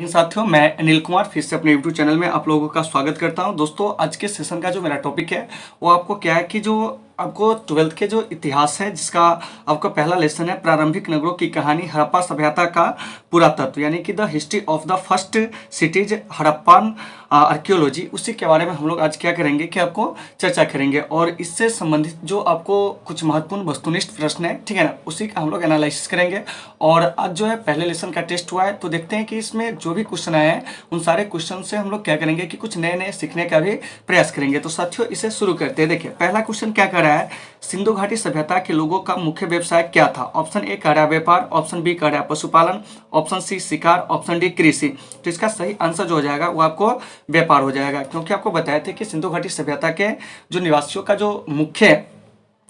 साथियों, मैं अनिल कुमार फिर से अपने यूट्यूब चैनल में आप लोगों का स्वागत करता हूं। दोस्तों, आज के सेशन का जो मेरा टॉपिक है वो आपको क्या है कि जो आपको 12th के जो इतिहास है जिसका आपका पहला लेसन है प्रारंभिक नगरों की कहानी हड़प्पा सभ्यता का पुरातत्व यानी कि the history of the first cities Harappan archaeology, उसी के बारे में हम लोग आज क्या करेंगे कि आपको चर्चा करेंगे और इससे संबंधित जो आपको कुछ महत्वपूर्ण वस्तुनिष्ठ प्रश्न है, ठीक है ना, उसी का हम लोग एनालिसिस करेंगे। और आज जो है पहले लेसन का टेस्ट हुआ है तो देखते हैं कि इसमें जो भी क्वेश्चन आए हैं उन सारे क्वेश्चन से हम लोग क्या करेंगे कि कुछ नए नए सीखने का भी प्रयास करेंगे। तो साथियों, इसे शुरू करते हैं। देखिए, पहला क्वेश्चन क्या कर रहा है, सिंधु घाटी सभ्यता के लोगों का मुख्य व्यवसाय क्या था। ऑप्शन ए कह रहा है व्यापार, ऑप्शन बी कह रहा है पशुपालन, ऑप्शन सी शिकार, ऑप्शन डी कृषि। तो इसका सही आंसर जो हो जाएगा वो आपको व्यापार हो जाएगा, क्योंकि आपको बताया थे कि सिंधु घाटी सभ्यता के जो निवासियों का जो मुख्य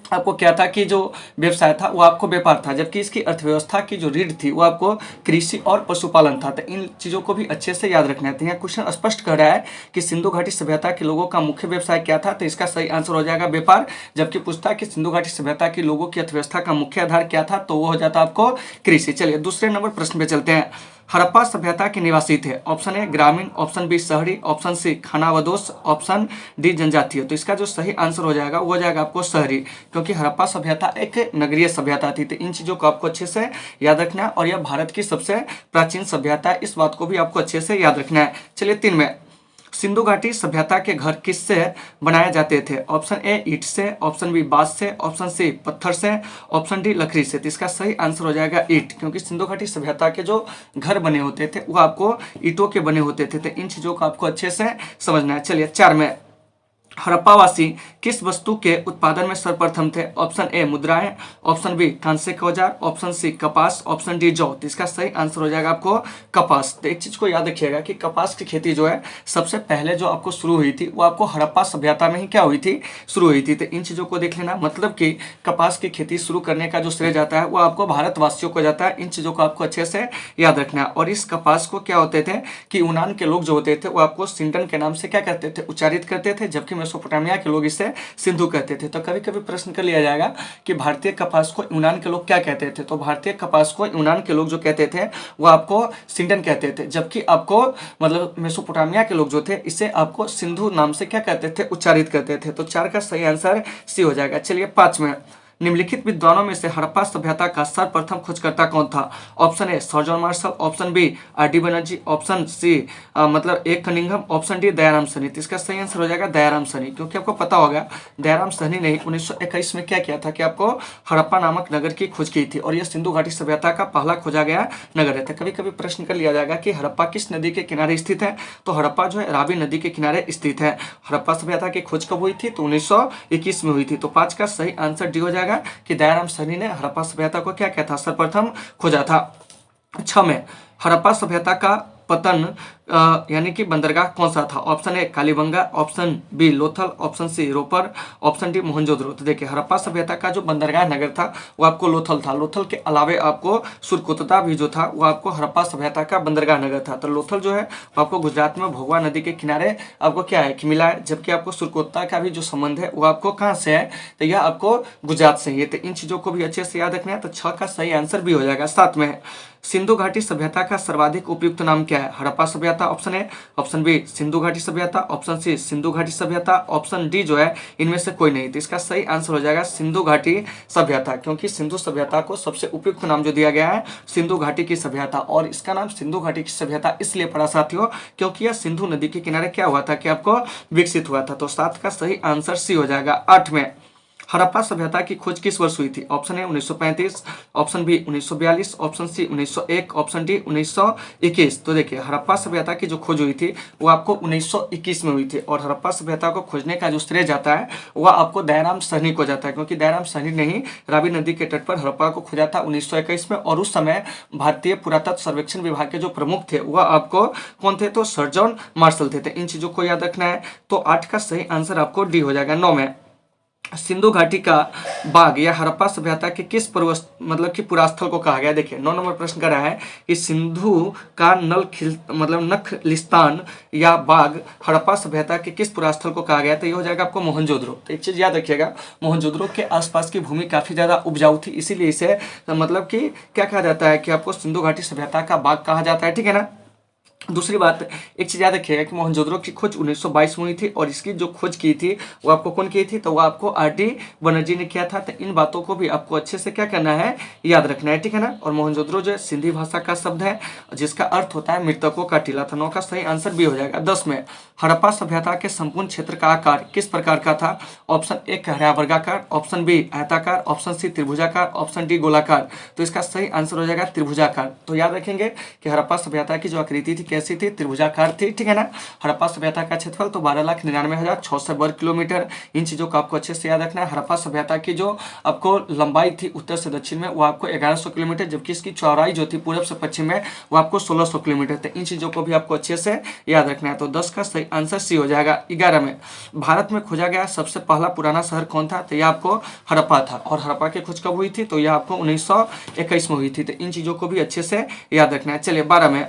आपको क्या था कि जो व्यवसाय था वो आपको व्यापार था, जबकि इसकी अर्थव्यवस्था की जो रीढ़ थी वो आपको कृषि और पशुपालन था। तो इन चीज़ों को भी अच्छे से याद रखना है। यहाँ क्वेश्चन स्पष्ट कर रहा है कि सिंधु घाटी सभ्यता के लोगों का मुख्य व्यवसाय क्या था, तो इसका सही आंसर हो जाएगा व्यापार। जबकि पूछता है कि सिंधु घाटी सभ्यता के लोगों की अर्थव्यवस्था का मुख्य आधार क्या था, तो वो हो जाता आपको कृषि। चलिए दूसरे नंबर प्रश्न पे चलते हैं। हड़प्पा सभ्यता के निवासी थे। ऑप्शन ए ग्रामीण, ऑप्शन बी शहरी, ऑप्शन सी खानाबदोश, ऑप्शन डी जनजातीय। तो इसका जो सही आंसर हो जाएगा वो हो जाएगा आपको शहरी, क्योंकि हड़प्पा सभ्यता एक नगरीय सभ्यता थी। तो इन चीजों को आपको अच्छे से याद रखना है और यह भारत की सबसे प्राचीन सभ्यता है, इस बात को भी आपको अच्छे से याद रखना है। चलिए 3 में, सिंधु घाटी सभ्यता के घर किससे बनाए जाते थे। ऑप्शन ए ईंट से, ऑप्शन बी बांस से, ऑप्शन सी पत्थर से, ऑप्शन डी लकड़ी से। तो इसका सही आंसर हो जाएगा ईंट, क्योंकि सिंधु घाटी सभ्यता के जो घर बने होते थे वो आपको ईंटों के बने होते थे। तो इन चीजों को आपको अच्छे से समझना है। चलिए 4 में, हड़प्पावासी किस वस्तु के उत्पादन में सर्वप्रथम थे। ऑप्शन ए मुद्राएं, ऑप्शन बी कांस्य के औजार, ऑप्शन सी कपास, ऑप्शन डी जौ। तो इसका सही आंसर हो जाएगा आपको कपास। तो एक चीज को याद रखिएगा कि कपास की खेती जो है सबसे पहले जो आपको शुरू हुई थी वो आपको हड़प्पा सभ्यता में ही क्या हुई थी, शुरू हुई थी। तो इन चीजों को देख लेना, मतलब कि कपास की खेती शुरू करने का जो श्रेय जाता है वो आपको भारतवासियों को जाता है। इन चीजों को आपको अच्छे से याद रखना है। और इस कपास को क्या होते थे कि यूनान के लोग जो होते थे वो आपको सिंडन के नाम से क्या करते थे, उच्चारित करते थे, जबकि मेसोपोटामिया के लोग इसे सिंधु कहते थे। तो कभी कभी प्रश्न कर लिया जाएगा कि भारतीय कपास को यूनान के लोग क्या कहते थे, तो भारतीय कपास को यूनान के लोग जो कहते थे वो आपको सिंडन कहते थे, जबकि आपको मतलब मेसोपोटामिया के लोग जो थे इसे आपको सिंधु नाम से क्या कहते थे, उच्चारित करते थे। तो 4 का सही आंसर सी हो जाएगा। चलिए 5 में, निम्नलिखित विद्वानों में से हड़प्पा सभ्यता का सर्वप्रथम खोजकर्ता कौन था। Option A sir John Marshall, option B R D Banerjee, option C मतलब A Cunningham, option D Dayaram Sahni. तो इसका सही आंसर हो जाएगा दयाराम सनी, क्योंकि आपको पता होगा दयाराम सनी ने 1921 में क्या किया था कि आपको हड़प्पा नामक नगर की खोज की थी और यह सिंधु घाटी सभ्यता का पहला खोजा गया नगर है। कभी कभी प्रश्न कर लिया जाएगा कि हड़प्पा किस नदी के किनारे स्थित है, तो हड़प्पा जो है रावी नदी के किनारे स्थित है। हड़प्पा सभ्यता की खोज कब हुई थी, तो 1921 में हुई थी। तो 5 का सही आंसर डी हो जाएगा कि दयाराम सनी ने हड़प्पा सभ्यता को क्या किया था, सर्वप्रथम खोजा था। 6 में, हड़प्पा सभ्यता का पतन यानी कि बंदरगाह कौन सा था। Option A Kalibangan, option B Lothal, option C Ropar, option D Mohenjodaro. तो देखिए, हड़प्पा सभ्यता का जो बंदरगाह नगर था वो आपको लोथल था। लोथल के अलावे आपको सुरकोतदा भी जो था वो आपको हड़प्पा सभ्यता का बंदरगाह नगर था। तो लोथल जो है वो आपको गुजरात में भोगवा नदी के किनारे आपको क्या है कि मिला है, जबकि आपको सुरकोतदा का भी जो संबंध है वो आपको कहाँ से है, तो यह आपको गुजरात से ही है। तो इन चीजों को भी अच्छे से याद रखना है। तो 6 का सही आंसर भी हो जाएगा। 7 में, सिंधु घाटी सभ्यता का सर्वाधिक उपयुक्त नाम क्या है। हड़प्पा सभ्यता option A, option B Sindhu घाटी सभ्यता, ऑप्शन सी सिंधु घाटी सभ्यता, ऑप्शन डी जो है इनमें से कोई नहीं। तो इसका सही आंसर हो जाएगा सिंधु घाटी सभ्यता, क्योंकि सिंधु सभ्यता को सबसे उपयुक्त नाम जो दिया गया है सिंधु घाटी की सभ्यता। और इसका नाम सिंधु घाटी की सभ्यता इसलिए पड़ा साथियों क्योंकि यह सिंधु नदी के किनारे क्या हुआ था कि आपको विकसित हुआ था। तो 7 का सही आंसर सी हो जाएगा। 8 में, हड़प्पा सभ्यता की खोज किस वर्ष हुई थी। Option A 1935, option B 1942, option C 1901, option D 1921। तो देखिए, हड़प्पा सभ्यता की जो खोज हुई थी वो आपको 1921 में हुई थी और हड़प्पा सभ्यता को खोजने का जो श्रेय जाता है वह आपको दयाराम सहनी को जाता है, क्योंकि दयाराम सहनी ने ही रावी नदी के तट पर हड़प्पा को खोजा था 1921 में। और उस समय भारतीय पुरातत्व सर्वेक्षण विभाग के जो प्रमुख थे वह आपको कौन थे, तो सर जॉन मार्शल थे। तो इन चीजों को याद रखना है। तो 8 का सही आंसर आपको डी हो जाएगा। 9 में, सिंधु घाटी का बाग या हड़प्पा सभ्यता के किस मतलब कि पुरास्थल को कहा गया। देखिए 9 नंबर प्रश्न कर रहा है कि सिंधु का नखलिस्तान या बाग हड़प्पा सभ्यता के किस पुरास्थल को कहा गया। तो ये हो जाएगा आपको मोहनजोदड़ो। तो एक चीज याद रखिएगा, मोहनजोदड़ो के आसपास की भूमि काफी ज्यादा उपजाऊ थी, इसीलिए इसे मतलब कि क्या कहा जाता है कि आपको सिंधु घाटी सभ्यता का बाग कहा जाता है, ठीक है ना। दूसरी बात, एक चीज़ याद रखिएगा कि मोहनजोदड़ो की खोज 1922 में हुई थी और इसकी जो खोज की थी वो आपको कौन की थी, तो वो आपको आर.डी. बनर्जी ने किया था। तो इन बातों को भी आपको अच्छे से क्या करना है, याद रखना है, ठीक है ना। और मोहनजोदड़ो जो है सिंधी भाषा का शब्द है जिसका अर्थ होता है मृतकों का टीला। तो 9 का सही आंसर भी हो जाएगा। 10 में, हड़प्पा सभ्यता के संपूर्ण क्षेत्र का आकार किस प्रकार का था। ऑप्शन ए कहरा वर्गाकार, ऑप्शन बी आयताकार, ऑप्शन सी त्रिभुजाकार, ऑप्शन डी गोलाकार। तो इसका सही आंसर हो जाएगा त्रिभुजाकार। तो याद रखेंगे कि हड़प्पा सभ्यता की जो आकृति थी कैसी थी, त्रिभुजाकार थी, ठीक है ना। हड़प्पा सभ्यता का क्षेत्रफल तो 12,99,600 वर्ग किलोमीटर। इन चीजों को आपको अच्छे से याद रखना है। हड़प्पा सभ्यता की जो आपको लंबाई थी उत्तर से दक्षिण में वो आपको 1100 किलोमीटर, जबकि इसकी चौड़ाई जो थी पूरब से पश्चिम में वो आपको 1600 किलोमीटर। तो इन चीजों को भी आपको अच्छे से याद रखना है। तो 10 का सही आंसर सी हो जाएगा। 11 में, भारत में खोजा गया सबसे पहला पुराना शहर कौन था, तो यह आपको हड़प्पा था। और हड़प्पा की खोज कब हुई थी, तो यह आपको 1921 में हुई थी। तो इन चीजों को भी अच्छे से याद रखना है। चलिए 12 में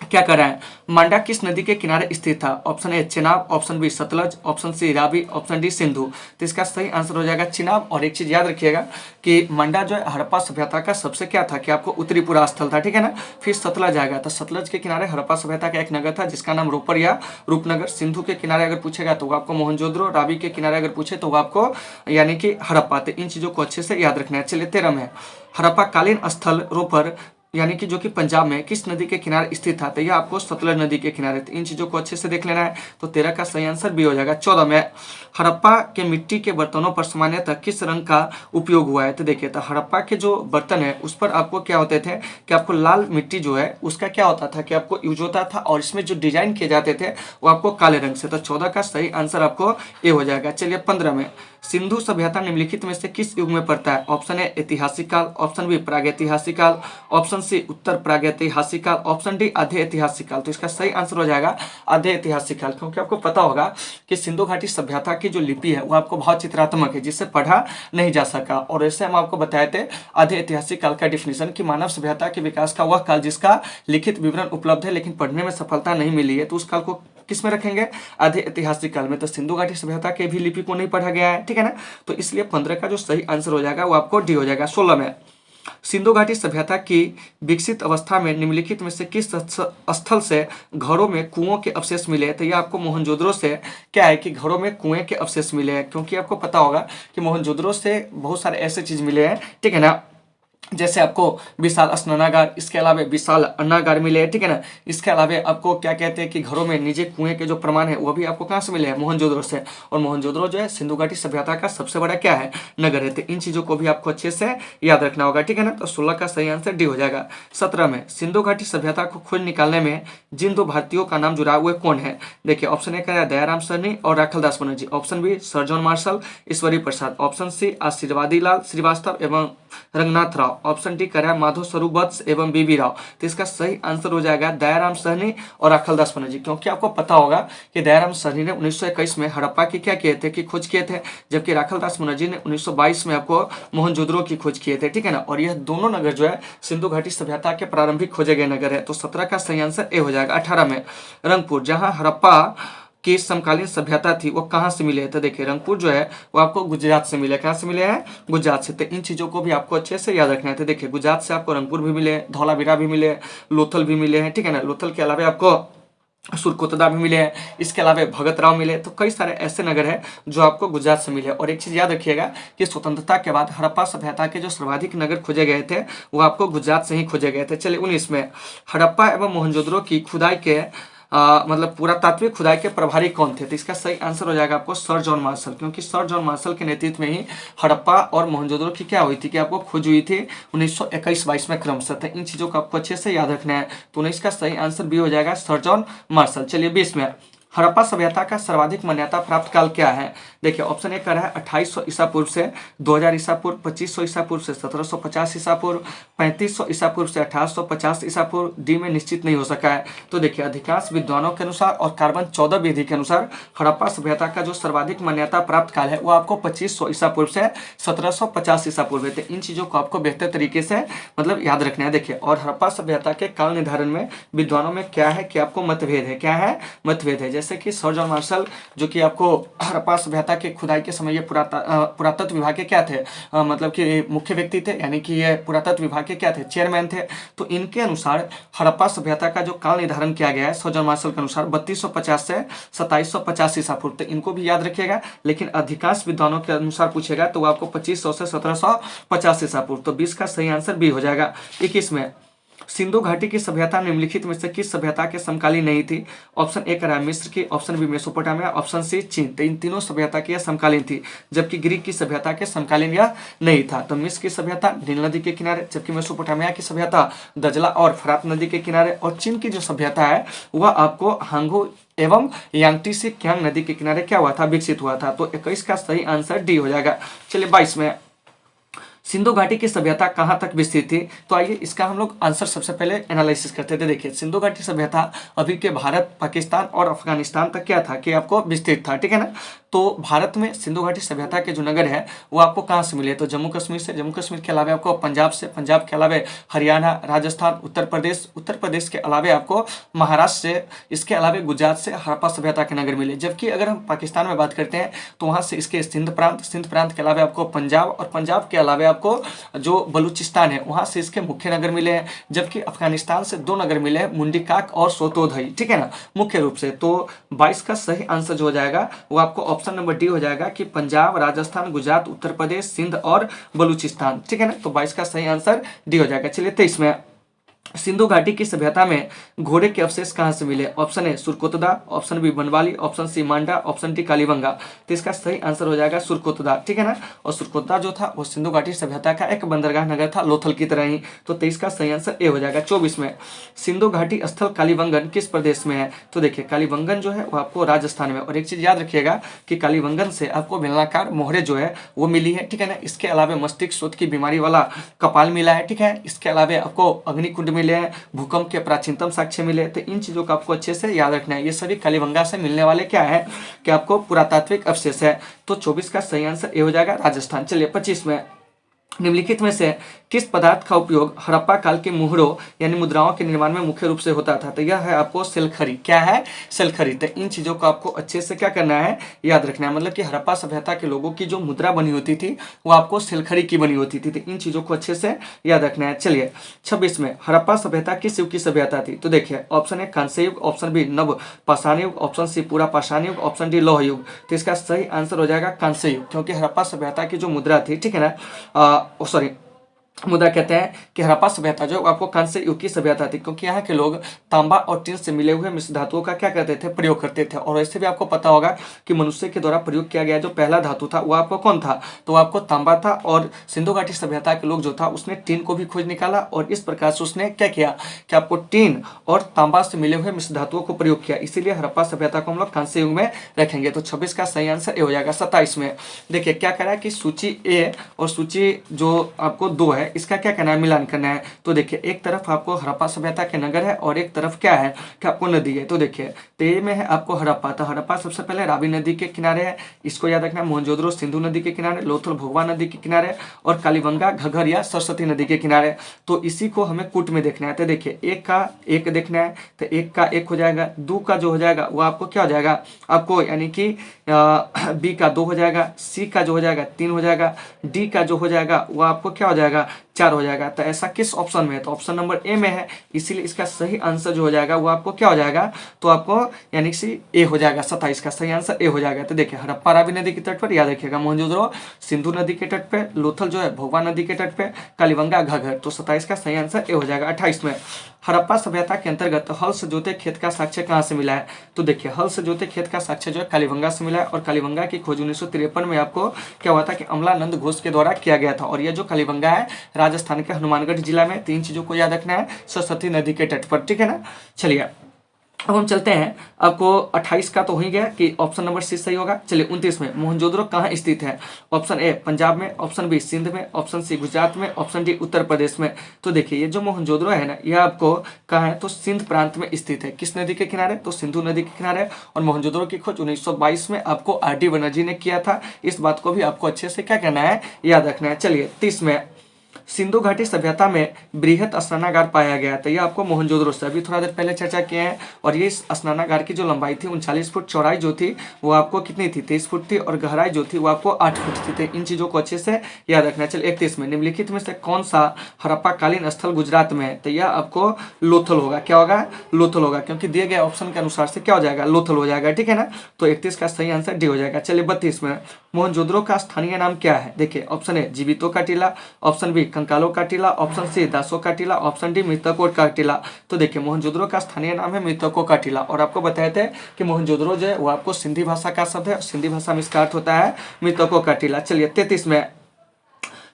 क्या कर रहे हैं, मांडा किस नदी के किनारे स्थित था। Option A Chenab, option B Sutlej, option C Ravi, option D Sindhu. तो इसका सही आंसर हो जाएगा चिनाब। और एक चीज याद रखिएगा कि मंडा जो है हड़प्पा सभ्यता का सबसे क्या था कि आपको उत्तरी पूरा स्थल था, ठीक है ना। फिर सतलज आएगा, तो सतलज के किनारे हड़प्पा सभ्यता का एक नगर था जिसका नाम रोपर या रूपनगर। सिंधु के किनारे अगर पूछेगा तो वो आपको मोहनजोदड़ो, रावी के किनारे अगर पूछे तो वो आपको यानी कि हड़प्पा। तो इन चीजों को अच्छे से याद रखना है। चलिए 13 में, हड़प्पा कालीन स्थल रोपर यानी कि जो कि पंजाब में किस नदी के किनारे स्थित था, तो यह आपको सतलज नदी के किनारे। तो इन चीजों को अच्छे से देख लेना है। तो 13 का सही आंसर भी हो जाएगा। 14 में, हड़प्पा के मिट्टी के बर्तनों पर सामान्यतः किस रंग का उपयोग हुआ है। तो देखिए, तो हड़प्पा के जो बर्तन है उस पर आपको क्या होते थे कि आपको लाल मिट्टी जो है उसका क्या होता था कि आपको यूज होता था, और इसमें जो डिजाइन किए जाते थे वो आपको काले रंग से। तो 14 का सही आंसर आपको ए हो जाएगा। चलिए 15 में, सिंधु सभ्यता निम्नलिखित में से किस युग में पड़ता है। ऑप्शन ए ऐतिहासिक काल, ऑप्शन बी प्रागैतिहासिक काल, ऑप्शन सी उत्तर प्रागैतिहासिक काल, ऑप्शन डी आधे ऐतिहासिक काल। तो इसका सही आंसर हो जाएगा आधे ऐतिहासिक काल, क्योंकि आपको पता होगा कि सिंधु घाटी सभ्यता की जो लिपि है वो आपको बहुत चित्रात्मक है जिससे पढ़ा नहीं जा सका। और ऐसे हम आपको बताए थे आधे ऐतिहासिक काल का डिफिनेशन कि मानव सभ्यता के विकास का वह काल जिसका लिखित विवरण उपलब्ध है लेकिन पढ़ने में सफलता नहीं मिली है। तो उस काल को किस में रखेंगे, आधे ऐतिहासिक काल में। तो सिंधु घाटी सभ्यता के भी लिपि को नहीं पढ़ा गया है, ठीक है ना। तो इसलिए 15 का जो सही आंसर हो जाएगा वो आपको डी हो जाएगा। 16 में, सिंधु घाटी सभ्यता की विकसित अवस्था में निम्नलिखित में से किस स्थल से घरों में कुओं के अवशेष मिले हैं। तो ये आपको मोहनजोदड़ो से क्या है कि घरों में कुएं के अवशेष मिले हैं, क्योंकि आपको पता होगा कि मोहनजोदड़ो से बहुत सारे ऐसे चीज मिले हैं, ठीक है ना। जैसे आपको विशाल स्नानागार, इसके अलावा विशाल अन्नागार मिले हैं, ठीक है ना। इसके अलावा आपको क्या कहते हैं कि घरों में निजी कुएं के जो प्रमाण है वो भी आपको कहाँ से मिले हैं, मोहनजोदड़ो से। और मोहनजोदड़ो जो है सिंधु घाटी सभ्यता का सबसे बड़ा क्या है, नगर है। तो इन चीजों को भी आपको अच्छे से याद रखना होगा, ठीक है ना। तो 16 का सही आंसर डी हो जाएगा। 17 में, सिंधु घाटी सभ्यता को खोज निकालने में जिन दो भारतीयों का नाम जुड़ा हुआ कौन है। देखिए, ऑप्शन ए का दयाराम सरनी और Rakhaldas Banerjee, option B sir John Marshall, Ishwari Prasad, option C Ashirbadi Lal Srivastava एवं रंगनाथ राव, ऑप्शन डी करें माधव स्वरूप वत्स एवं बीबी राव। तो इसका सही आंसर हो जाएगा दयाराम सहनी और राखलदास बनर्जी, क्योंकि आपको पता होगा कि दयाराम सहनी ने 1921 में हड़प्पा की क्या किए थे कि खोज किए थे, जबकि राखलदास बनर्जी ने 1922 में आपको मोहनजोदड़ो की खोज किए थे, ठीक है ना। और यह दोनों नगर जो है सिंधु घाटी सभ्यता के प्रारंभिक खोजे गए नगर है। तो 17 का सही आंसर ए हो जाएगा। 18 में, रंगपुर जहां हड़प्पा की समकालीन सभ्यता थी वो कहाँ से मिले। तो देखिए, रंगपुर जो है वो आपको गुजरात से मिले। कहाँ से मिले हैं, गुजरात से। तो इन चीजों को भी आपको अच्छे से याद रखना है। तो देखिए, गुजरात से आपको रंगपुर भी मिले, धौलावीरा भी मिले, लोथल भी मिले हैं, ठीक है ना। लोथल के अलावा आपको सुरकोतदा भी मिले हैं, इसके अलावा भगत राव मिले। तो कई सारे ऐसे नगर हैं जो आपको गुजरात से मिले। और एक चीज याद रखिएगा कि स्वतंत्रता के बाद हड़प्पा सभ्यता के जो सर्वाधिक नगर खोजे गए थे वो आपको गुजरात से ही खोजे गए थे। चलिए 19 में, हड़प्पा एवं मोहनजोदड़ो की खुदाई के मतलब पुरातात्विक खुदाई के प्रभारी कौन थे। तो इसका सही आंसर हो जाएगा आपको सर जॉन मार्शल, क्योंकि सर जॉन मार्शल के नेतृत्व में ही हड़प्पा और मोहनजोदड़ो की क्या हुई थी कि आपको खोज हुई थी 1921-22 में क्रमशः। तो इन चीजों को आपको अच्छे से याद रखना है। तो 19 का सही आंसर भी हो जाएगा सर जॉन मार्शल। चलिए 20 में, हड़प्पा सभ्यता का सर्वाधिक मान्यता प्राप्त काल क्या है। देखिए, ऑप्शन ए कर रहा है 2800 ईसा पूर्व से 2000 ईसा पूर्व, 2500 ईसा पूर्व से 1750 ईसा पूर्व, 3500 ईसा पूर्व से 1850 ईसा पूर्व। डी में निश्चित नहीं हो सका है। तो देखिए, अधिकांश विद्वानों के अनुसार और कार्बन 14 विधि के अनुसार हड़प्पा सभ्यता का जो सर्वाधिक मान्यता प्राप्त काल है वो आपको 2500 ईसा पूर्व से 1750 ईसा पूर्व है। इन चीजों को आपको बेहतर तरीके से मतलब याद रखना है। देखिए, और हड़प्पा सभ्यता के काल निर्धारण में विद्वानों में क्या है कि आपको मतभेद है। क्या है, मतभेद है। जैसे जैसे कि सर जॉन मार्शल जो कि आपको हड़प्पा सभ्यता के खुदाई के समय ये पुरातत्व विभाग के क्या थे, मतलब कि मुख्य व्यक्ति थे, यानी कि ये पुरातत्व विभाग के क्या थे, चेयरमैन थे। तो इनके अनुसार हड़प्पा सभ्यता का जो काल निर्धारण किया गया है सर जॉन मार्शल के अनुसार 3250 से 2750 ईसा पूर्व, तो इनको भी याद रखिएगा। लेकिन अधिकांश विद्वानों के अनुसार पूछेगा तो वो आपको 2500 से 1750 ईसा पूर्व। तो 20 का सही आंसर बी हो जाएगा। 21 में सिंधु घाटी की सभ्यता निम्नलिखित में से किस सभ्यता के समकालीन नहीं थी? ऑप्शन ए करा मिस्र की, option B Mesopotamia, option C चीन। तो इन तीनों सभ्यता की समकालीन थी, जबकि ग्रीक की सभ्यता के समकालीन यह नहीं था। तो मिस्र की सभ्यता नील नदी के किनारे, जबकि मेसोपोटामिया की सभ्यता दजला और फरात नदी के किनारे, और चीन की जो सभ्यता है वह आपको हांगू एवं यांगटी से क्यांग नदी के किनारे क्या हुआ था, विकसित हुआ था। तो 21 का सही आंसर डी हो जाएगा। चलिए 22 में सिंधु घाटी की सभ्यता कहां तक विस्तृत थी? तो आइए इसका हम लोग आंसर सबसे पहले एनालिसिस करते थे। देखिए सिंधु घाटी सभ्यता अभी के भारत, पाकिस्तान और अफगानिस्तान तक क्या था कि आपको विस्तृत था, ठीक है ना। तो भारत में सिंधु घाटी सभ्यता के जो नगर है वो आपको कहाँ से मिले? तो जम्मू कश्मीर से, जम्मू कश्मीर के अलावा आपको पंजाब से, पंजाब के अलावा हरियाणा, राजस्थान, उत्तर प्रदेश, उत्तर प्रदेश के अलावा आपको महाराष्ट्र से, इसके अलावा गुजरात से हड़प्पा सभ्यता के नगर मिले। जबकि अगर हम पाकिस्तान में बात करते हैं तो वहाँ से इसके सिंध प्रांत के अलावा आपको पंजाब, और पंजाब के अलावा आपको जो बलूचिस्तान है वहाँ से इसके मुख्य नगर मिले हैं। जबकि अफगानिस्तान से 2 नगर मिले हैं, मुंडिकाक और सोतोदई, ठीक है ना, मुख्य रूप से। तो 22 का सही आंसर जो हो जाएगा वो आपको ऑप्शन नंबर डी हो जाएगा कि पंजाब, राजस्थान, गुजरात, उत्तर प्रदेश, सिंध और बलूचिस्तान, ठीक है ना। तो 22 का सही आंसर डी हो जाएगा। चलिए 23 में सिंधु घाटी की सभ्यता में घोड़े के अवशेष कहां से मिले? Option A Surkotada, option B Banawali, option C Manda, option D Kalibangan. तो इसका सही आंसर हो जाएगा सुरकोतदा, ठीक है ना। और सुरकोतदा जो था वो सिंधु घाटी सभ्यता का एक बंदरगाह नगर था, लोथल की तरह ही। तो 23 का सही आंसर ए हो जाएगा। 24 में सिंधु घाटी स्थल कालीबंगन किस प्रदेश में है? तो देखिए कालीबंगन जो है वो आपको राजस्थान में। और एक चीज याद रखिएगा कि कालीबंगन से आपको बेलनाकार मोहरे जो है वो मिली है, ठीक है ना। इसके अलावा मस्तिष्क स्रोत की बीमारी वाला कपाल मिला है, ठीक है। इसके अलावा आपको अग्निकुंड मिले हैं, भूकंप के प्राचीनतम साक्ष्य मिले। तो इन चीजों को आपको अच्छे से याद रखना है। ये सभी कालीबंगा से मिलने वाले क्या है कि आपको पुरातात्विक अवशेष है। तो 24 का सही आंसर ए हो जाएगा राजस्थान। चलिए 25 में निम्नलिखित में से किस पदार्थ का उपयोग हड़प्पा काल के मुहरों यानी मुद्राओं के निर्माण में मुख्य रूप से होता था? तो यह है आपको सिलखरी। क्या है? सिलखरी। तो इन चीजों को आपको अच्छे से क्या करना है, याद रखना है। मतलब कि हड़प्पा सभ्यता के लोगों की जो मुद्रा बनी होती थी वो आपको सिलखरी की बनी होती थी। तो इन चीजों को अच्छे से याद रखना है। चलिए 26 में हड़प्पा सभ्यता किस युग की सभ्यता थी? तो देखिए ऑप्शन ए कांस्य युग, ऑप्शन बी नव पाषाण युग, ऑप्शन सी पूरा पाषाण युग, ऑप्शन डी लौह युग। तो इसका सही आंसर हो जाएगा कांस्य युग, क्योंकि हड़प्पा सभ्यता की जो मुद्रा थी, ठीक है ना, सॉरी मुद्रा कहते हैं कि हड़प्पा सभ्यता जो आपको कांस्य युग की सभ्यता थी, क्योंकि यहाँ के लोग तांबा और टिन से मिले हुए मिश्र धातुओं का क्या करते थे, प्रयोग करते थे। और वैसे भी आपको पता होगा कि मनुष्य के द्वारा प्रयोग किया गया जो पहला धातु था वो आपको कौन था? तो आपको तांबा था। और सिंधु घाटी सभ्यता के लोग जो था उसने टिन को भी खोज निकाला, और इस प्रकार से उसने क्या किया कि आपको टिन और तांबा से मिले हुए मिश्र धातुओं को प्रयोग किया। इसीलिए हड़प्पा सभ्यता को हम लोग कांस्य युग में रखेंगे। तो 26 का सही आंसर ए हो जाएगा। 27 में देखिए क्या करा कि सूची ए और सूची जो आपको 2 है इसका क्या करना है, मिलान करना है। तो देखिए एक तरफ आपको हड़प्पा सभ्यता के नगर है और एक तरफ क्या है कि आपको नदी है। तो देखिए ते में है आपको हड़प्पा। तो हड़प्पा सबसे पहले रावी नदी के किनारे है, इसको याद रखना है। मोहनजोदड़ो सिंधु नदी के किनारे, लोथल भोगवा नदी के किनारे, और कालीबंगा घग्गर या सरस्वती नदी के किनारे। तो इसी को हमें कूट में देखना है। तो देखिए एक का एक देखना है, तो एक का एक हो जाएगा। 2 का जो हो जाएगा वो आपको क्या हो जाएगा आपको, यानी कि बी का 2 हो जाएगा, सी का जो हो जाएगा 3 हो जाएगा, डी का जो हो जाएगा वो आपको क्या हो जाएगा 4 हो जाएगा। तो ऐसा किस ऑप्शन में है? तो ऑप्शन नंबर ए में है, इसीलिए इसका सही आंसर जो हो जाएगा वो आपको क्या हो जाएगा, तो आपको यानी कि ए हो जाएगा। 27 का सही आंसर ए हो जाएगा। तो देखिए हड़प्पा रावी नदी के तट पर, याद रखिएगा मोहनजोदड़ो सिंधु नदी के तट पे, लोथल जो है भोगवा नदी के तट पे, कालीबंगा घग्गर। तो 27 का सही आंसर ए हो जाएगा। 28 में हड़प्पा सभ्यता के अंतर्गत हल से जोते खेत का साक्ष्य कहाँ से मिला है? तो देखिए हल से जोते खेत का साक्ष्य जो है कालीबंगा से मिला है। और कालीबंगा की खोज 1953 में आपको क्या हुआ था कि अमलानंद घोष के द्वारा किया गया था। और यह जो कालीबंगा है राजस्थान के हनुमानगढ़ जिला में। 3 चीजों को याद रखना है, सरस्वती नदी के तट पर, ठीक है ना। चलिए अब हम चलते हैं, आपको 28 का तो हो ही गया कि ऑप्शन नंबर सी सही होगा। चलिए 29 में मोहनजोदड़ो कहाँ स्थित है? ऑप्शन ए पंजाब में, ऑप्शन बी सिंध में, ऑप्शन सी गुजरात में, ऑप्शन डी उत्तर प्रदेश में। तो देखिए ये जो मोहनजोदड़ो है ना, यह आपको कहाँ है, तो सिंध प्रांत में स्थित है। किस नदी के किनारे? तो सिंधु नदी के किनारे। और मोहनजोदड़ो की खोज 1922 में आपको RD बनर्जी ने किया था। इस बात को भी आपको अच्छे से क्या करना है, याद रखना है। चलिए 30 में सिंधु घाटी सभ्यता में बृहत स्नानागार पाया गया। तो ये आपको मोहनजोदड़ो से अभी थोड़ा देर पहले चर्चा किए हैं। और ये स्नानागार की जो लंबाई थी 39 फुट, चौड़ाई जो थी वो आपको कितनी थी 23 फुट थी, और गहराई जो थी वो आपको 8 फुट थी। तो इन चीजों को अच्छे से याद रखना। चलिए 31 में निम्नलिखित में से कौन सा हड़प्पा कालीन स्थल गुजरात में है? तो यह आपको लोथल होगा। क्या होगा? लोथल होगा, क्योंकि दिए गए ऑप्शन के अनुसार से क्या हो जाएगा? लोथल हो जाएगा। ठीक है ना। तो 31 का सही आंसर डी हो जाएगा। चलिए 32 में मोहनजोदड़ो का स्थानीय नाम क्या है? देखिए ऑप्शन ए जीवितों का टीला, ऑप्शन बी कंकालों का टीला, ऑप्शन सी दासों का टीला, ऑप्शन डी मृतकों का टीला। तो देखिए मोहनजोदड़ो का स्थानीय नाम है मृतकों का टीला। और आपको बताए थे कि मोहनजोदड़ो जो है वो आपको सिंधी भाषा का शब्द है, सिंधी भाषा में इसका अर्थ होता है मृतकों का टीला। चलिए 33 में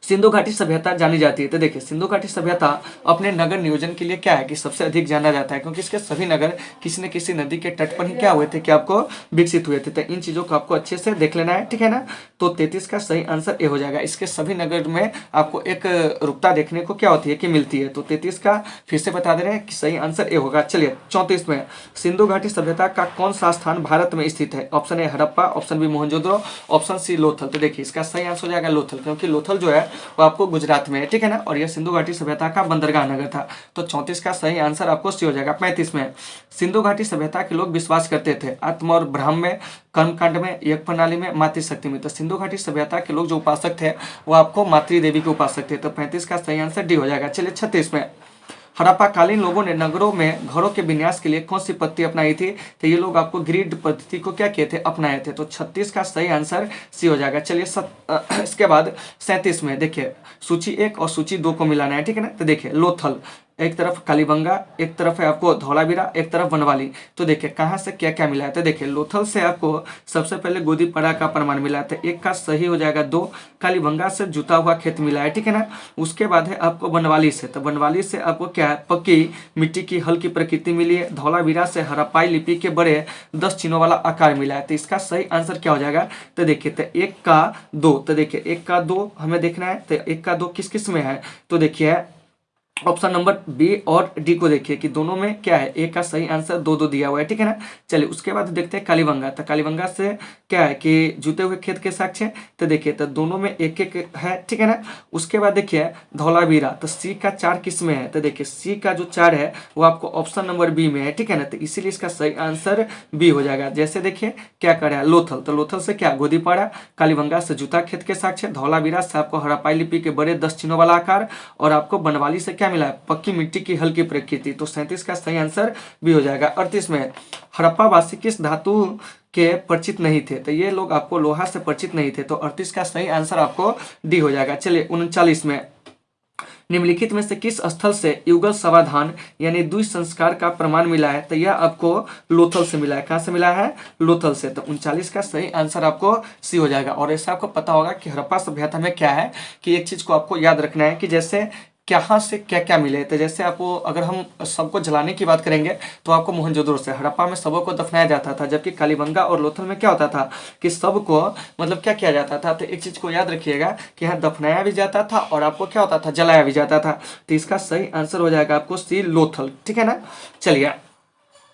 सिंधु घाटी सभ्यता जानी जाती है। तो देखिए सिंधु घाटी सभ्यता अपने नगर नियोजन के लिए क्या है कि सबसे अधिक जाना जाता है, क्योंकि इसके सभी नगर किसी न किसी नदी के तट पर ही क्या हुए थे कि आपको विकसित हुए थे। तो इन चीजों को आपको अच्छे से देख लेना है। ठीक है ना। तो 33 का सही आंसर ए हो जाएगा। इसके सभी नगर में आपको एक रूपता देखने को क्या होती है कि मिलती है। तो 33 का फिर से बता दे रहे हैं कि सही आंसर ए होगा। चलिए 34 में सिंधु घाटी सभ्यता का कौन सा स्थान भारत में स्थित है? Option A Harappa, option B Mohenjodaro, option C Lothal. तो देखिए इसका सही आंसर हो जाएगा लोथल, क्योंकि लोथल जो है वो आपको गुजरात में है। ठीक है ना। और यह सिंधु घाटी सभ्यता का बंदरगाह नगर था। तो 34 का सही आंसर आपको सी हो जाएगा। 35 में सिंधु घाटी सभ्यता के लोग विश्वास करते थे आत्म और ब्रह्म में, कर्मकांड में, यज्ञ प्रणाली में, मातृशक्ति में। तो सिंधु घाटी सभ्यता के लोग जो उपासक थे वो आपको मातृ देवी के उपासक थे। तो 35 का सही आंसर डी हो जाएगा। चलिए 36 में हड़प्पा कालीन लोगों ने नगरों में घरों के विन्यास के लिए कौन सी पद्धति अपनाई थी? तो ये लोग आपको ग्रिड पद्धति को क्या किए थे? अपनाए थे। तो 36 का सही आंसर सी हो जाएगा। चलिए इसके बाद 37 में देखिए सूची 1 और सूची 2 को मिलाना है। ठीक है ना। तो देखिए लोथल एक तरफ कालीबंगा, एक तरफ है आपको धौलावीरा, एक तरफ बनवाली। तो देखिए कहाँ से क्या क्या मिला है। तो देखिए लोथल से आपको सबसे पहले गोदीपड़ा का प्रमाण मिला है। तो एक का सही हो जाएगा 2। कालीबंगा से जुता हुआ खेत मिला है। ठीक है ना। उसके बाद है आपको बनवाली से। तो बनवाली से आपको क्या है? पक्की मिट्टी की हल्की प्रकृति मिली है। धौलावीरा से हड़प्पाई लिपि के बड़े 10 चिन्हों वाला आकार मिला है। तो इसका सही आंसर क्या हो जाएगा? तो देखिए तो 1 का 2। तो देखिए 1 का 2 हमें देखना है। तो 1 का 2 किस किस में है? तो देखिए ऑप्शन नंबर बी और डी को देखिए कि दोनों में क्या है। ए का सही आंसर 2 दिया हुआ है। ठीक है ना। चलिए उसके बाद देखते हैं कालीबंगा। तो कालीबंगा से क्या है कि जुते हुए खेत के साक्ष है। तो देखिए तो दोनों में एक एक है। ठीक है ना। उसके बाद देखिए धौलावीरा। तो सी का 4 किस में है? तो देखिए सी का जो 4 है वो आपको ऑप्शन नंबर बी में है। ठीक है ना। तो इसीलिए इसका सही आंसर बी हो जाएगा। जैसे देखिए क्या करे लोथल। तो लोथल से क्या? गोदीपाड़ा। कालीबंगा से जूता खेत के साक्ष है। धौलावीरा से आपको हड़प्पाई लिपि के बड़े 10 चिन्हों वाला आकार, और आपको बनवाली से क्या मिला है? पक्की मिट्टी की हल्की प्रकृति। तो 37 का सही आंसर भी हो जाएगा। 38 में हड़प्पा वासी किस धातु के परिचित नहीं थे? तो ये लोग आपको लोहा से परिचित नहीं थे। तो 38 का सही आंसर आपको डी हो जाएगा। चलिए 39 में निम्नलिखित में से किस स्थल से युगल समाधान यानी द्वि संस्कार का प्रमाण मिला है? तो यह आपको लोथल से मिला है। कहां से मिला है? लोथल से। तो 39 का सही आंसर आपको सी हो जाएगा। और ऐसा आपको पता होगा कि हड़प्पा सभ्यता में क्या है कि एक चीज को आपको याद रखना है कि जैसे कहाँ से क्या क्या मिले। तो जैसे आपको अगर हम सबको जलाने की बात करेंगे तो आपको मोहनजोदड़ो से, हड़प्पा में सबों को दफनाया जाता था, जबकि कालीबंगा और लोथल में क्या होता था कि सबको मतलब क्या किया जाता था। तो एक चीज को याद रखिएगा कि यहाँ दफनाया भी जाता था और आपको क्या होता था? जलाया भी जाता था। तो इसका सही आंसर हो जाएगा आपको सी लोथल। ठीक है ना। चलिए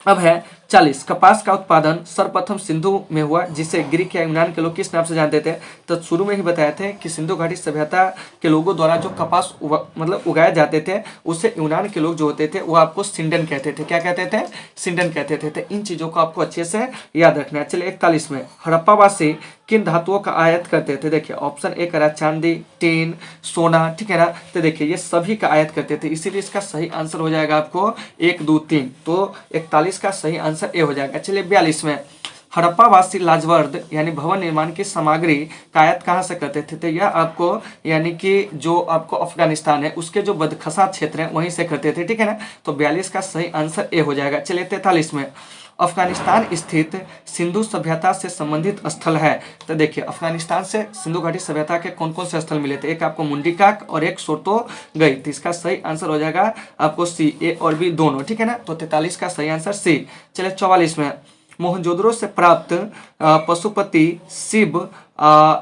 अब है 40 कपास का उत्पादन सर्वप्रथम सिंधु में हुआ, जिसे ग्रीक या यूनान के लोग किस नाम से जानते थे? तो शुरू में ही बताए थे कि सिंधु घाटी सभ्यता के लोगों द्वारा जो कपास मतलब उगाए जाते थे उसे यूनान के लोग जो होते थे वो आपको सिंडन कहते थे। क्या कहते थे? सिंडन कहते थे। तो इन चीजों को आपको अच्छे से याद रखना है। चलिए 41 में हड़प्पावासी किन धातुओं का आयात करते थे? देखिए ऑप्शन ए करा चांदी, टीन, सोना। ठीक है ना। तो देखिए ये सभी का आयात करते थे, इसीलिए इसका सही आंसर हो जाएगा आपको 1 2 3। तो 41 का सही आंसर ए हो जाएगा। चलिए 42 में हड़प्पावासी लाजवर्द यानी भवन निर्माण की सामग्री का आयात कहाँ से करते थे? तो यह आपको यानी कि जो आपको अफगानिस्तान है उसके जो बदखसा क्षेत्र है वहीं से करते थे। ठीक है ना। तो 42 का सही आंसर ए हो जाएगा। चलिए 43 में अफगानिस्तान स्थित सिंधु सभ्यता से संबंधित स्थल है। तो देखिए अफगानिस्तान से सिंधु घाटी सभ्यता के कौन कौन से स्थल मिले थे? एक आपको मुंडीकाक और एक सोतो गई। तो इसका सही आंसर हो जाएगा आपको सी, ए और बी दोनों। ठीक है ना। तो 43 का सही आंसर सी। चलिए 44 में मोहनजोदड़ो से प्राप्त पशुपति शिव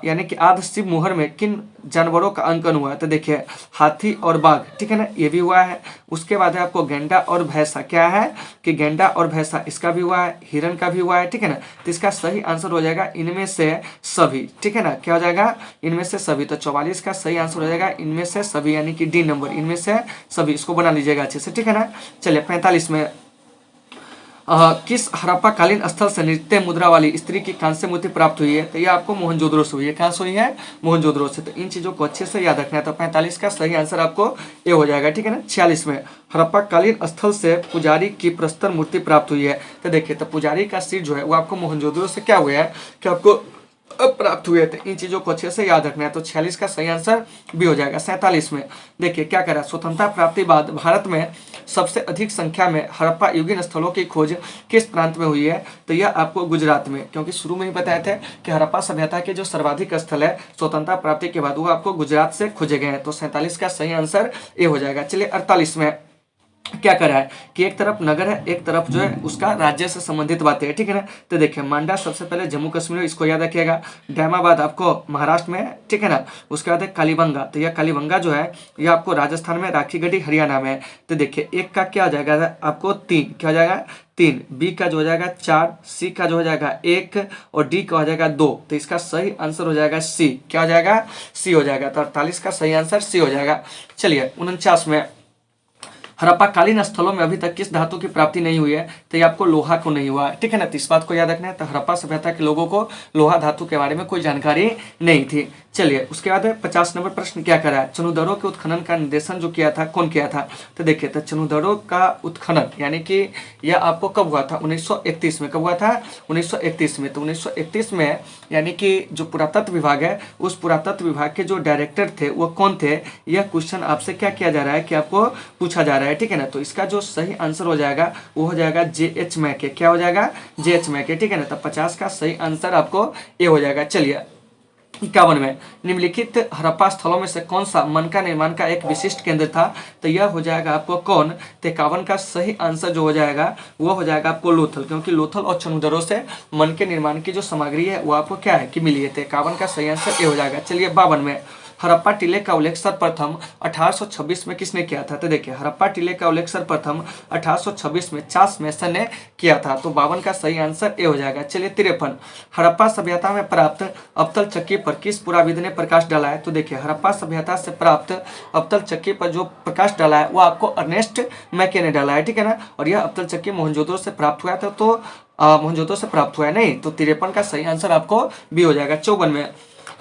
यानी कि आदि शिव मोहर में किन जानवरों का अंकन हुआ है? तो देखिए हाथी और बाघ, ठीक है ना, ये भी हुआ है। उसके बाद है आपको गेंडा और भैंसा, क्या है कि गेंडा और भैंसा, इसका भी हुआ है, हिरण का भी हुआ है, ठीक है ना। तो इसका सही आंसर हो जाएगा इनमें से सभी, ठीक है ना, क्या हो जाएगा इनमें से सभी। तो 44 का सही आंसर हो जाएगा इनमें से सभी, यानी कि डी नंबर, इनमें से सभी, इसको बना लीजिएगा अच्छे से, ठीक है ना। चलिए 45 में किस हड़प्पा कालीन स्थल से नृत्य मुद्रा वाली स्त्री की कांस्य मूर्ति प्राप्त हुई है? तो ये आपको मोहनजोदड़ो से हुई है। कहाँ से हुई है? मोहनजोदड़ो से। तो इन चीजों को अच्छे से याद रखना है। तो 45 का सही आंसर आपको ये हो जाएगा, ठीक है ना। 46 में हड़प्पा कालीन स्थल से पुजारी की प्रस्तर मूर्ति प्राप्त हुई है। तो देखिए, तो पुजारी का सिर जो है वो आपको मोहनजोदड़ो से क्या हुआ है कि आपको प्राप्त हुए थे। इन चीजों को अच्छे से याद रखना है। तो 46 का सही आंसर भी हो जाएगा। 47 में देखिए क्या करा, स्वतंत्रता प्राप्ति बाद भारत में सबसे अधिक संख्या में हड़प्पा युगीन स्थलों की खोज किस प्रांत में हुई है? तो यह आपको गुजरात में, क्योंकि शुरू में ही बताए थे कि हड़प्पा सभ्यता के जो सर्वाधिक स्थल है स्वतंत्रता प्राप्ति के बाद वो आपको गुजरात से खोजे गए हैं। तो 47 का सही आंसर ये हो जाएगा। चलिए 48 में क्या करा है कि एक तरफ नगर है, एक तरफ जो है उसका राज्य से संबंधित बातें है, ठीक है ना। तो देखिए मांडा सबसे पहले जम्मू कश्मीर, इसको याद रखिएगा। डैमाबाद आपको महाराष्ट्र में, ठीक है ना। उसके बाद है कालीबंगा, तो यह कालीबंगा जो है यह आपको राजस्थान में, राखीगढ़ी हरियाणा में है। तो देखिए एक का क्या हो जाएगा आपको 3, क्या हो जाएगा 3, बी का जो हो जाएगा 4, सी का जो हो जाएगा 1 और डी का हो जाएगा 2। तो इसका सही आंसर हो जाएगा सी, क्या हो जाएगा सी हो जाएगा। तो 48 का सही आंसर सी हो जाएगा। चलिए 49 में हड़प्पा कालीन स्थलों में अभी तक किस धातु की प्राप्ति नहीं हुई है? तो ये आपको लोहा को नहीं हुआ है, ठीक है ना। तो इस बात को याद रखना है। तो हड़प्पा सभ्यता के लोगों को लोहा धातु के बारे में कोई जानकारी नहीं थी। चलिए उसके बाद 50 नंबर प्रश्न क्या करा है, चनुदड़ों के उत्खनन का निर्देशन जो किया था कौन किया था? तो देखिए, तो चनुदड़ों का उत्खनन यानी कि यह आपको कब हुआ था? 1931 में। कब हुआ था? 1931 में। तो 1931 में यानी कि जो पुरातत्व विभाग है उस पुरातत्व विभाग के जो डायरेक्टर थे वो कौन थे? यह क्वेश्चन आपसे क्या किया जा रहा है कि आपको पूछा जा रहा है, ठीक है ना। तो इसका जो सही आंसर हो जाएगा वो हो जाएगा JH मैके, क्या हो जाएगा JH मैके, ठीक है ना। तो 50 का सही आंसर आपको ये हो जाएगा। चलिए 51 में निम्नलिखित हड़प्पा स्थलों में से कौन सा मन का निर्माण का एक विशिष्ट केंद्र था? तो यह हो जाएगा आपको कौन? तो 51 का सही आंसर जो हो जाएगा वो हो जाएगा आपको लोथल, क्योंकि लोथल और चनुदड़ों से मन के निर्माण की जो सामग्री है वो आपको क्या है कि मिली है। तो 51 का सही आंसर ये हो जाएगा। चलिए 52 में हड़प्पा टीले का उल्लेख सर्वप्रथम 1826 में किसने किया था? तो देखिए हड़प्पा टीले का उल्लेख सर्वप्रथम 1826 में चार्ल्स मेसन ने किया था। तो 52 का सही आंसर ए हो जाएगा। चलिए 53 हड़प्पा सभ्यता में प्राप्त अवतल चक्की पर किस पुराविद ने प्रकाश डाला है? तो देखिए हड़प्पा सभ्यता से प्राप्त अवतल चक्की पर जो प्रकाश डाला है वो आपको अर्नेस्ट मैके ने डाला है, ठीक है ना। और यह अवतल चक्की मोहनजोदड़ो से प्राप्त हुआ था। तो मोहनजोदड़ो से प्राप्त हुआ है नहीं, तो 53 का सही आंसर आपको बी हो जाएगा। 54 में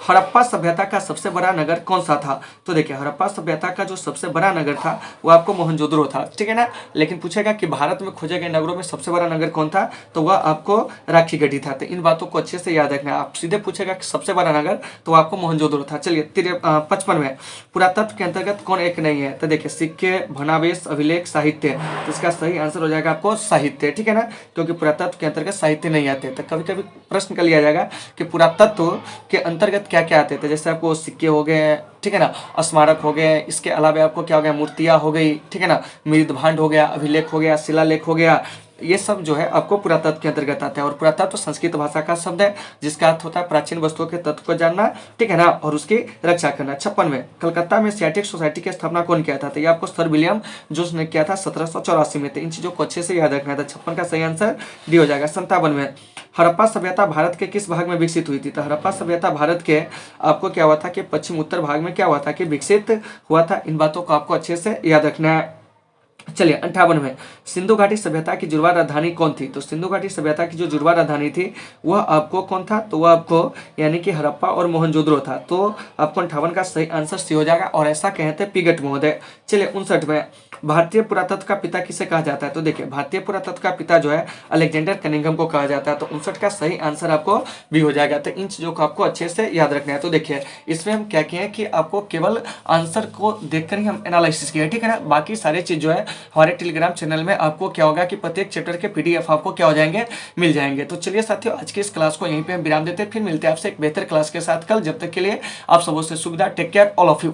हड़प्पा सभ्यता का सबसे बड़ा नगर कौन सा था? तो देखिए हड़प्पा सभ्यता का जो सबसे बड़ा नगर था वो आपको मोहनजोदड़ो था, ठीक है ना। लेकिन पूछेगा कि भारत में खोजे गए नगरों में सबसे बड़ा नगर कौन था? तो वह आपको राखीगढ़ी था। तो इन बातों को अच्छे से याद रखना है। आप सीधे पूछेगा कि सबसे बड़ा नगर तो आपको मोहनजोदड़ो था। चलिए 55 में पुरातत्व के अंतर्गत कौन एक नहीं है? तो देखिए सिक्के, भग्नावशेष, अभिलेख, साहित्य। तो इसका सही आंसर हो जाएगा आपको साहित्य, ठीक है ना, क्योंकि पुरातत्व के अंतर्गत साहित्य नहीं आते। तो कभी कभी प्रश्न कर लिया जाएगा कि पुरातत्व के अंतर्गत क्या क्या आते थे, जैसे आपको सिक्के हो गए, ठीक है ना, स्मारक हो गए, इसके अलावा आपको क्या हो गया मूर्तियां हो गई, ठीक है ना, मृद भांड हो गया, अभिलेख हो गया, शिलालेख हो गया, ये सब जो है आपको पुरातत्व के अंतर्गत आता है। और पुरातत्व संस्कृत भाषा का शब्द है जिसका अर्थ होता है प्राचीन वस्तुओं के तत्व को जानना, ठीक है ना, और उसकी रक्षा करना। 56 में कलकत्ता में एशियाटिक सोसाइटी की स्थापना कौन किया था? तो ये आपको सर विलियम जोन्स ने किया था 1784 में। तो इन चीजों को अच्छे से याद रखना था। 56 का सही आंसर डी हो जाएगा। 57 में हड़प्पा सभ्यता भारत के किस भाग में विकसित हुई थी? तो हड़प्पा सभ्यता भारत के आपको क्या हुआ था कि पश्चिम उत्तर भाग में क्या हुआ था कि विकसित हुआ था। इन बातों को आपको अच्छे से याद रखना है। चलिए 58 में सिंधु घाटी सभ्यता की जुड़वा राजधानी कौन थी? तो सिंधु घाटी सभ्यता की जो जुड़वा राजधानी थी वह आपको कौन था? तो वह आपको यानी कि हड़प्पा और मोहनजोदड़ो था। तो आपको 58 का सही आंसर सी हो जाएगा और ऐसा कहते हैं पिगट महोदय। चलिए 59 में भारतीय पुरातत्व का पिता किसे कहा जाता है? तो देखिए भारतीय पुरातत्व का पिता जो है अलेक्जेंडर कनिंघम को कहा जाता है। तो 59 का सही आंसर आपको भी हो जाएगा। तो इन चीजों को आपको अच्छे से याद रखना है। तो देखिए इसमें हम क्या किए हैं कि आपको केवल आंसर को देखकर ही हम एनालिसिस किए, ठीक है ना। बाकी सारी चीज जो है हमारे टेलीग्राम चैनल में आपको क्या होगा कि प्रत्येक चैप्टर के PDF आपको क्या हो जाएंगे, मिल जाएंगे। तो चलिए साथियों आज की इस क्लास को यहीं पे हम विराम देते हैं, फिर मिलते हैं आपसे एक बेहतर क्लास के साथ कल। जब तक के लिए आप सबों से सुविधा, take care all of you.